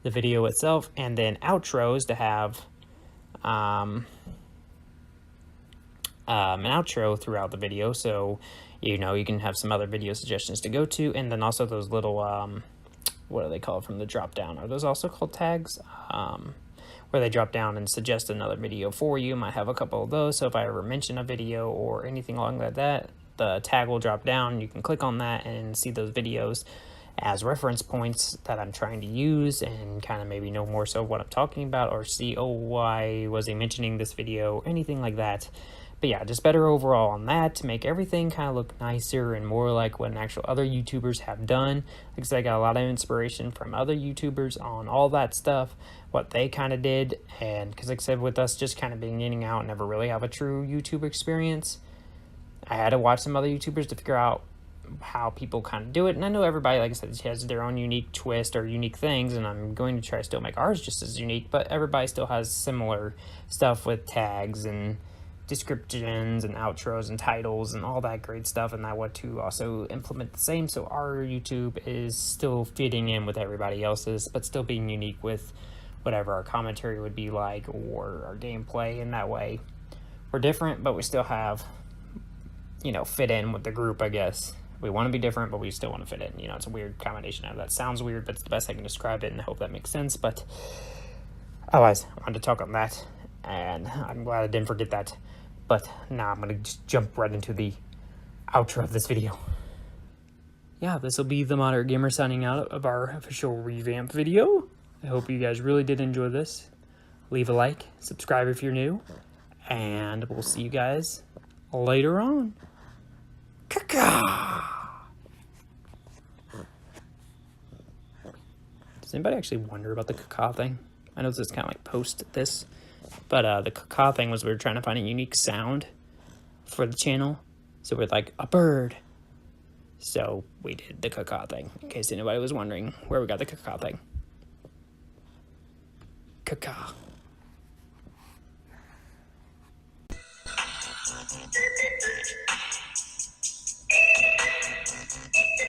the video itself. And then outros, to have an outro throughout the video, so you can have some other video suggestions to go to. And then also those little what are they called from the drop down? Are those also called tags? Where they drop down and suggest another video for you. Might have a couple of those, so if I ever mention a video or anything along like that, the tag will drop down. You can click on that and see those videos as reference points that I'm trying to use, and kind of maybe know more so what I'm talking about, or see, oh, why was he mentioning this video, or anything like that. But yeah, just better overall on that, to make everything kind of look nicer and more like what actual other YouTubers have done. Like I said, I got a lot of inspiration from other YouTubers on all that stuff, what they kind of did. And because like I said, with us just kind of being in and out, never really have a true YouTube experience, I had to watch some other YouTubers to figure out how people kind of do it. And I know everybody, like I said, has their own unique twist or unique things, and I'm going to try to still make ours just as unique, but everybody still has similar stuff with tags and descriptions and outros and titles and all that great stuff, and I want to also implement the same, so our YouTube is still fitting in with everybody else's, but still being unique with whatever our commentary would be like or our gameplay. In that way we're different, but we still have, you know, fit in with the group, I guess. We want to be different, but we still want to fit in. You know, it's a weird combination of that. Sounds weird, but it's the best I can describe it, and I hope that makes sense. But otherwise, I wanted to talk on that, and I'm glad I didn't forget that. But now I'm going to just jump right into the outro of this video. Yeah, this will be the Moderate Gamer signing out of our official Revamp video. I hope you guys really did enjoy this. Leave a like, subscribe if you're new, and we'll see you guys later on. Caca! Does anybody actually wonder about the caca thing? I know this is kind of like post this, but the caca thing was we were trying to find a unique sound for the channel. So we're like, a bird. So we did the caca thing, in case anybody was wondering where we got the caca thing. Caca.